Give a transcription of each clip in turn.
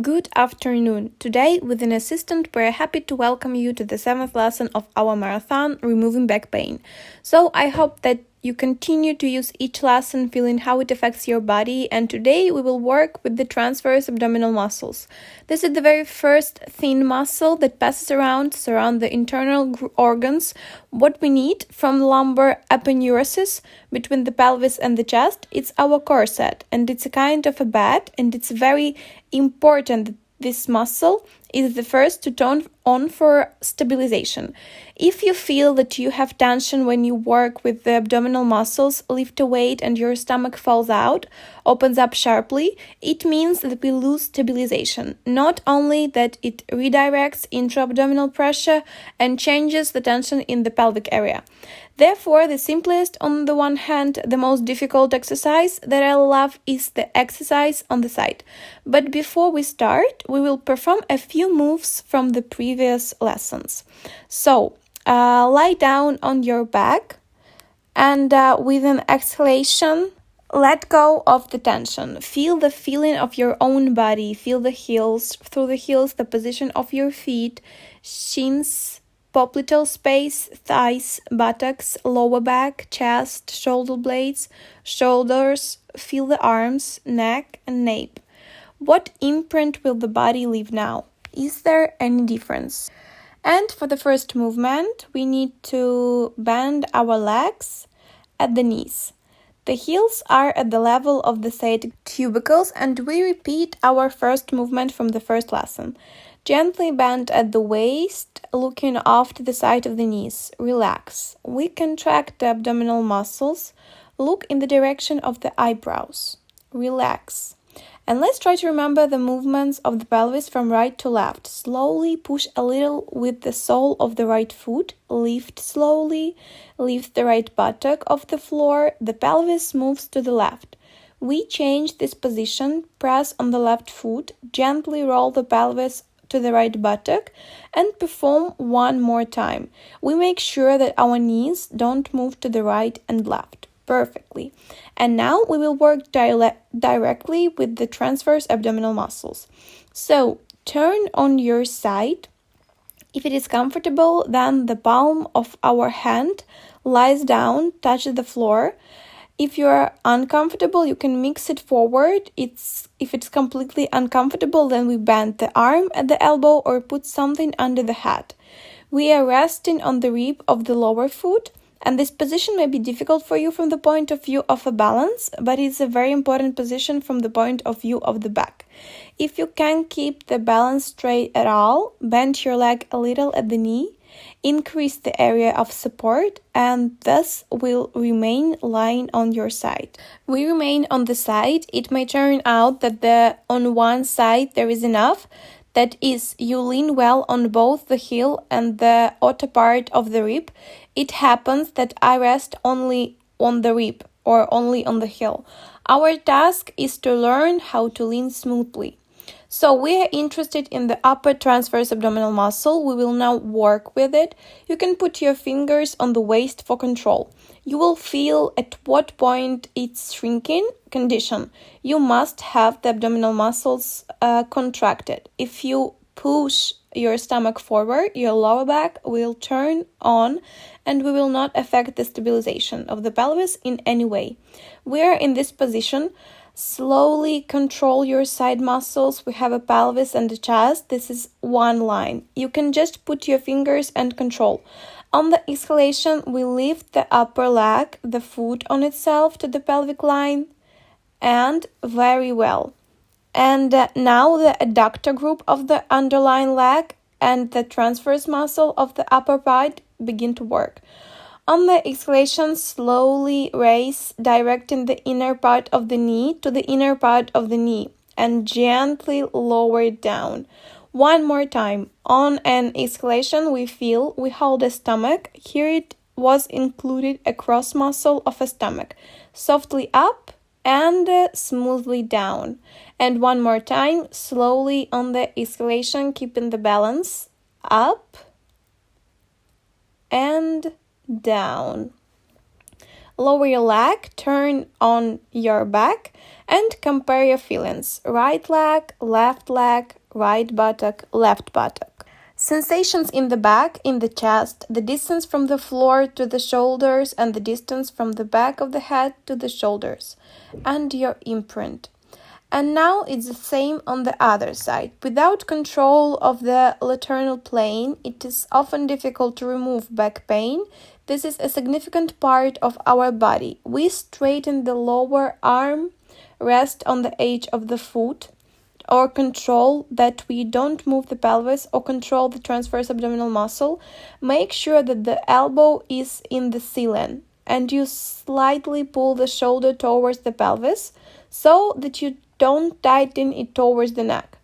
Good afternoon. Today, with an assistant, we're happy to welcome you to the 7th lesson of our marathon, Removing Back Pain. So, I hope that you continue to use each lesson feeling how it affects your body, and today we will work with the transverse abdominal muscles. This is the very first thin muscle that passes around the internal organs. What we need from lumbar aponeurosis between the pelvis and the chest, it's our corset, and it's a kind of a bat, and it's very important that this muscle is the first to turn on for stabilization. If you feel that you have tension when you work with the abdominal muscles, lift a weight and your stomach falls out, opens up sharply, it means that we lose stabilization. Not only that it redirects intra-abdominal pressure and changes the tension in the pelvic area. Therefore, the simplest, on the one hand, the most difficult exercise that I love is the exercise on the side. But before we start, we will perform a few moves from the previous lessons. So, lie down on your back and with an exhalation, let go of the tension. Feel the feeling of your own body. Feel the heels, through the heels, the position of your feet, shins, popliteal space, thighs, buttocks, lower back, chest, shoulder blades, shoulders. Feel the arms, neck, and nape. What imprint will the body leave now? Is there any difference? And for the first movement, we need to bend our legs at the knees. The heels are at the level of the sciatic tubercles, and we repeat our first movement from the first lesson. Gently bend at the waist, looking off to the side of the knees. Relax. We contract the abdominal muscles. Look in the direction of the eyebrows. Relax. And let's try to remember the movements of the pelvis from right to left. Slowly push a little with the sole of the right foot. Lift slowly. Lift the right buttock off the floor. The pelvis moves to the left. We change this position. Press on the left foot. Gently roll the pelvis to the right buttock and perform one more time. We make sure that our knees don't move to the right and left. Perfectly. And now we will work directly with the transverse abdominal muscles. So, turn on your side. If it is comfortable, then the palm of our hand lies down, touches the floor. If you are uncomfortable, you can mix it forward. If it's completely uncomfortable, then we bend the arm at the elbow or put something under the head. We are resting on the rib of the lower foot, and this position may be difficult for you from the point of view of a balance, but it's a very important position from the point of view of the back. If you can't keep the balance straight at all, bend your leg a little at the knee. Increase the area of support, and thus will remain lying on your side. We remain on the side. It may turn out that on one side there is enough. That is, you lean well on both the heel and the outer part of the rib. It happens that I rest only on the rib or only on the heel. Our task is to learn how to lean smoothly. So we are interested in the upper transverse abdominal muscle. We will now work with it. You can put your fingers on the waist for control. You will feel at what point it's shrinking. Condition. You must have the abdominal muscles contracted. If you push your stomach forward, your lower back will turn on and we will not affect the stabilization of the pelvis in any way. We are in this position. Slowly control your side muscles. We have a pelvis and a chest. This is one line. You can just put your fingers and control. On the exhalation, we lift the upper leg, the foot on itself to the pelvic line, and very well. And now the adductor group of the underlying leg and the transverse muscle of the upper part begin to work. On the exhalation, slowly raise, directing the inner part of the knee to the inner part of the knee and gently lower it down. One more time. On an exhalation, we hold the stomach. Here it was included a cross muscle of a stomach. Softly up and smoothly down. And one more time, slowly on the exhalation, keeping the balance up and down. Lower your leg, turn on your back, and compare your feelings. Right leg, right buttock, left buttock. Sensations in the back, in the chest, the distance from the floor to the shoulders, and the distance from the back of the head to the shoulders, and your imprint. And now it's the same on the other side. Without control of the lateral plane, it is often difficult to remove back pain. This is a significant part of our body. We straighten the lower arm, rest on the edge of the foot, or control that we don't move the pelvis, or control the transverse abdominal muscle. Make sure that the elbow is in the ceiling and you slightly pull the shoulder towards the pelvis so that you don't tighten it towards the neck.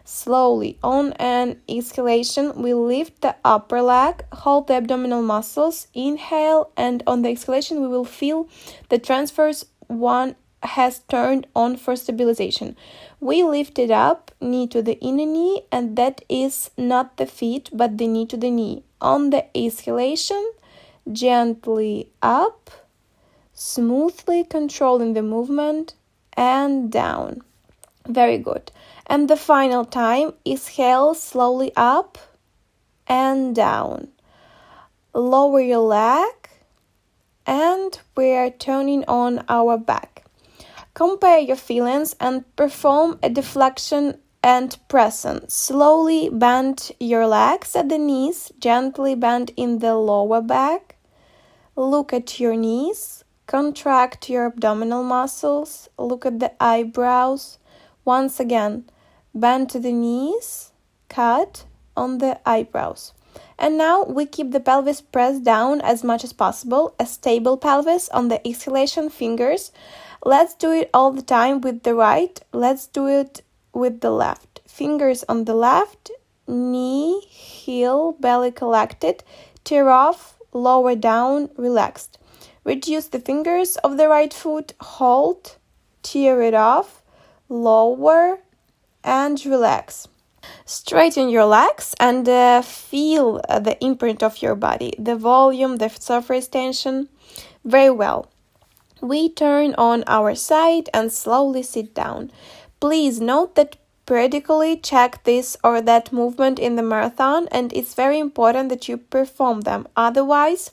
Slowly, on an exhalation, we lift the upper leg, hold the abdominal muscles, inhale, and on the exhalation, we will feel the transverse one has turned on for stabilization. We lift it up, knee to the inner knee, and that is not the feet, but the knee to the knee. On the exhalation, gently up, smoothly controlling the movement, and down. Very good. And the final time, exhale slowly up and down. Lower your leg, and we are turning on our back. Compare your feelings and perform a deflection and press-on. Slowly bend your legs at the knees, gently bend in the lower back. Look at your knees. Contract your abdominal muscles. Look at the eyebrows. Once again, bend to the knees, cut on the eyebrows. And now we keep the pelvis pressed down as much as possible, a stable pelvis on the exhalation fingers. Let's do it all the time with the right. Let's do it with the left. Fingers on the left, knee, heel, belly collected, tear off, lower down, relaxed. Reduce the fingers of the right foot, hold, tear it off, lower, and relax. Straighten your legs and feel the imprint of your body, the volume, the surface tension. Very well. We turn on our side and slowly sit down. Please note that periodically check this or that movement in the marathon, and it's very important that you perform them. Otherwise,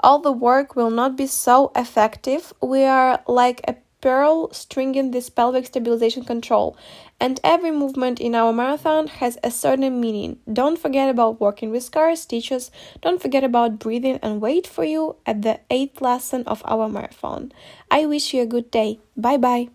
all the work will not be so effective. We are like a pearl stringing this pelvic stabilization control, and every movement in our marathon has a certain meaning. Don't forget about working with scars, stitches. Don't forget about breathing, and wait for you at the 8th lesson of our marathon. I wish you a good day. Bye bye.